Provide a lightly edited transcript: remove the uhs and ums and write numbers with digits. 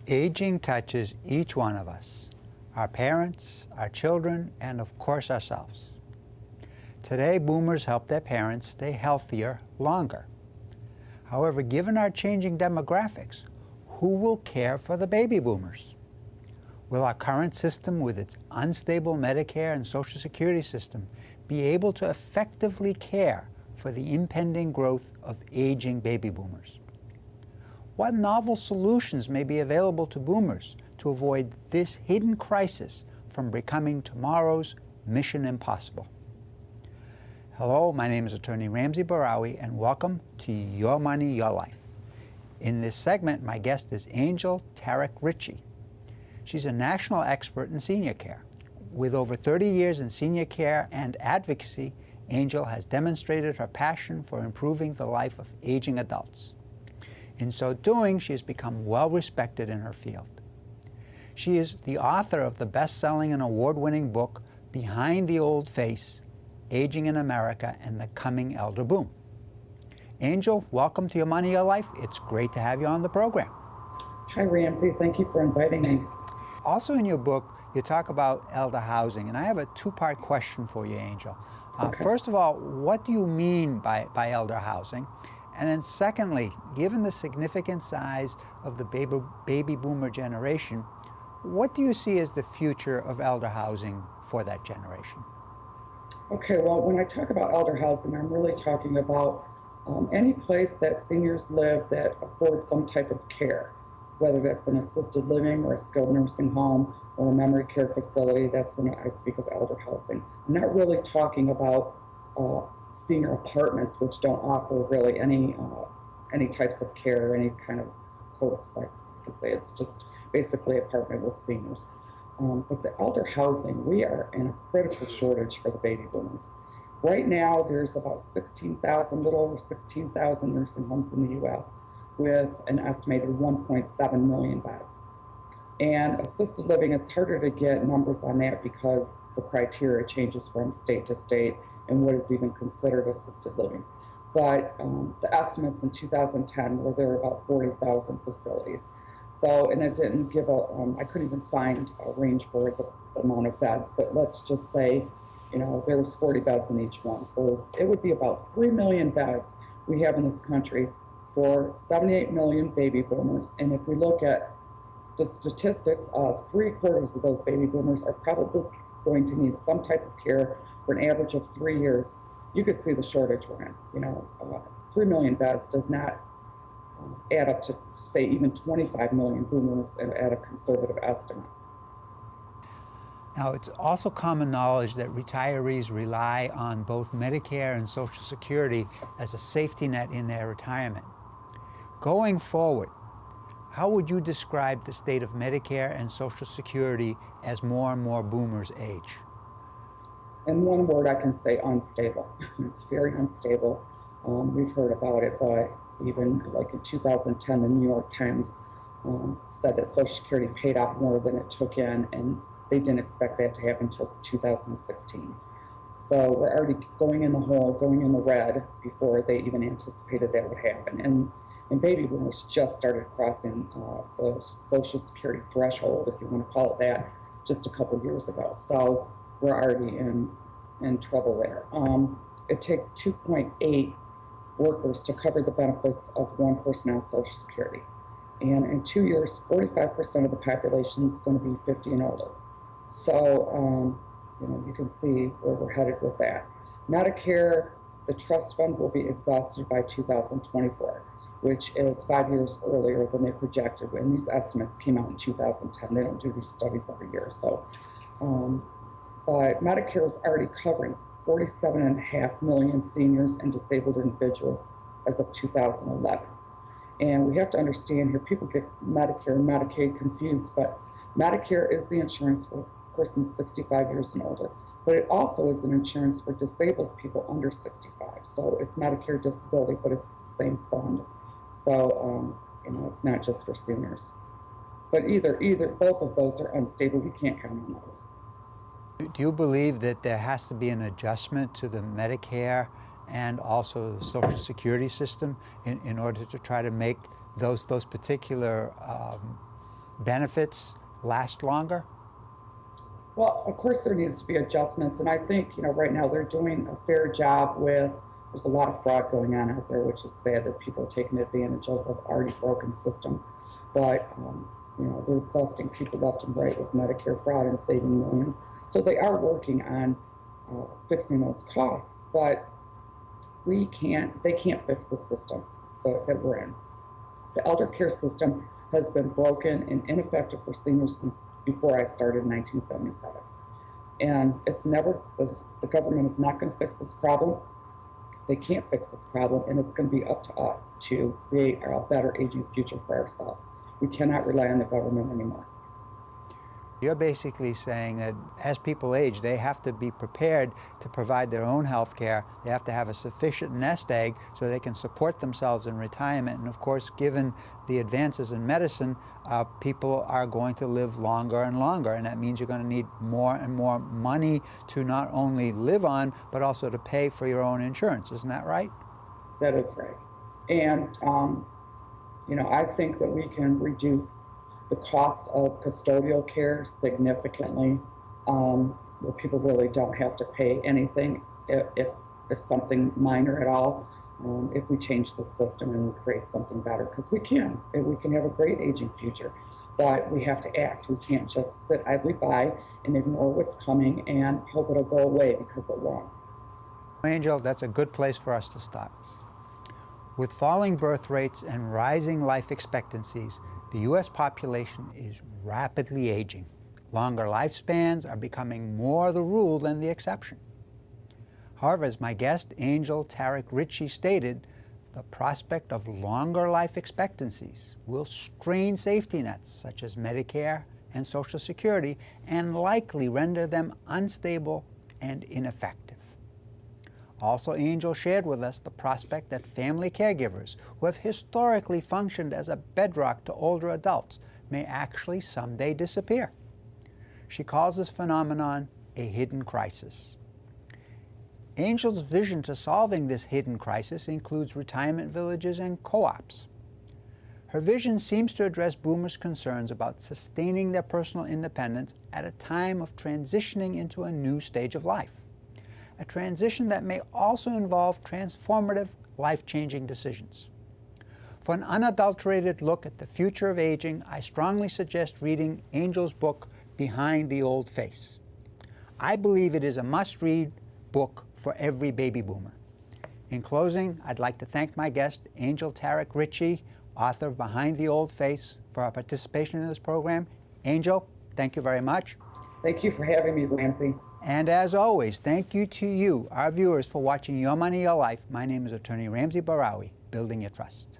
Aging touches each one of us, our parents, our children, and of course ourselves. Today, boomers help their parents stay healthier longer. However, given our changing demographics, who will care for the baby boomers? Will our current system with its unstable Medicare and Social Security system be able to effectively care for the impending growth of aging baby boomers? What novel solutions may be available to boomers to avoid this hidden crisis from becoming tomorrow's mission impossible? Hello, my name is Attorney Ramsey Bahrawy, and welcome to Your Money, Your Life. In this segment, my guest is Angil Tarach-Ritchey. She's a national expert in senior care. With over 30 years in senior care and advocacy, Angil has demonstrated her passion for improving the life of aging adults. In so doing, she has become well respected in her field. She is the author of the best-selling and award-winning book, Behind the Old Face: Aging in America and the Coming Elder Boom. Angil, welcome to Your Money, Your Life. It's great to have you on the program. Hi, Ramsey. Thank you for inviting me. Also in your book, you talk about elder housing, and I have a two-part question for you, Angil. Okay. First of all, what do you mean by elder housing? And then secondly, given the significant size of the baby boomer generation, what do you see as the future of elder housing for that generation? Okay, well, when I talk about elder housing, I'm really talking about any place that seniors live that affords some type of care, whether that's an assisted living or a skilled nursing home or a memory care facility. That's when I speak of elder housing. I'm not really talking about senior apartments, which don't offer really any types of care or any kind of perks, I could say. It's just basically an apartment with seniors. But the elder housing, we are in a critical shortage for the baby boomers. Right now, there's about 16,000, little over 16,000 nursing homes in the U.S. with an estimated 1.7 million beds. And assisted living, it's harder to get numbers on that because the criteria changes from state to state and what is even considered assisted living. But the estimates in 2010 were there were about 40,000 facilities. So, and it didn't give I couldn't even find a range for the amount of beds, but let's just say, there was 40 beds in each one. So it would be about 3 million beds we have in this country for 78 million baby boomers. And if we look at the statistics of 3/4 of those baby boomers are probably going to need some type of care for an average of 3 years, you could see the shortage we're in. 3 million beds does not add up to, say, even 25 million boomers at a conservative estimate. Now, it's also common knowledge that retirees rely on both Medicare and Social Security as a safety net in their retirement. Going forward, how would you describe the state of Medicare and Social Security as more and more boomers age? In one word, I can say unstable. It's very unstable. We've heard about it, but even like in 2010, the New York Times said that Social Security paid out more than it took in, and they didn't expect that to happen until 2016. So we're already going in the hole, going in the red before they even anticipated that would happen. And baby boomers just started crossing the Social Security threshold, if you want to call it that, just a couple years ago. So we're already in trouble there. It takes 2.8 workers to cover the benefits of one person on Social Security. And in 2 years, 45% of the population is going to be 50 and older. So, you can see where we're headed with that. Medicare, the trust fund will be exhausted by 2024, which is 5 years earlier than they projected. And these estimates came out in 2010. They don't do these studies every year. So, but Medicare is already covering 47.5 million seniors and disabled individuals as of 2011. And we have to understand here, people get Medicare and Medicaid confused, but Medicare is the insurance for persons 65 years and older, but it also is an insurance for disabled people under 65. So it's Medicare disability, but it's the same fund. So, it's not just for seniors. But both of those are unstable. We can't count on those. Do you believe that there has to be an adjustment to the Medicare and also the Social Security system in order to try to make those particular benefits last longer? Well, of course there needs to be adjustments, and I think, right now they're doing a fair job with, there's a lot of fraud going on out there, which is sad that people are taking advantage of an already broken system. But, they're busting people left and right with Medicare fraud and saving millions. So they are working on fixing those costs, but they can't fix the system that we're in. The elder care system has been broken and ineffective for seniors since before I started in 1977. And the government is not going to fix this problem. They can't fix this problem, and it's going to be up to us to create a better aging future for ourselves. We cannot rely on the government anymore. You're basically saying that as people age, they have to be prepared to provide their own health care. They have to have a sufficient nest egg so they can support themselves in retirement. And of course, given the advances in medicine, people are going to live longer and longer. And that means you're going to need more and more money to not only live on, but also to pay for your own insurance. Isn't that right? That is right. And, I think that we can reduce the cost of custodial care significantly, where people really don't have to pay anything if something minor at all, if we change the system and we create something better, because we can have a great aging future, but we have to act. We can't just sit idly by and ignore what's coming and hope it'll go away, because it won't. Angel, that's a good place for us to stop. With falling birth rates and rising life expectancies, the U.S. population is rapidly aging. Longer lifespans are becoming more the rule than the exception. However, as my guest, Angil Tarach-Ritchey, stated, the prospect of longer life expectancies will strain safety nets such as Medicare and Social Security and likely render them unstable and ineffective. Also, Angil shared with us the prospect that family caregivers, who have historically functioned as a bedrock to older adults, may actually someday disappear. She calls this phenomenon a hidden crisis. Angil's vision to solving this hidden crisis includes retirement villages and co-ops. Her vision seems to address boomers' concerns about sustaining their personal independence at a time of transitioning into a new stage of life. A transition that may also involve transformative, life-changing decisions. For an unadulterated look at the future of aging, I strongly suggest reading Angil's book, Behind the Old Face. I believe it is a must-read book for every baby boomer. In closing, I'd like to thank my guest, Angil Tarach-Ritchey, author of Behind the Old Face, for our participation in this program. Angil, thank you very much. Thank you for having me, Ramsey. And as always, thank you to you, our viewers, for watching Your Money, Your Life. My name is Attorney Ramsey Bahrawy, Building Your Trust.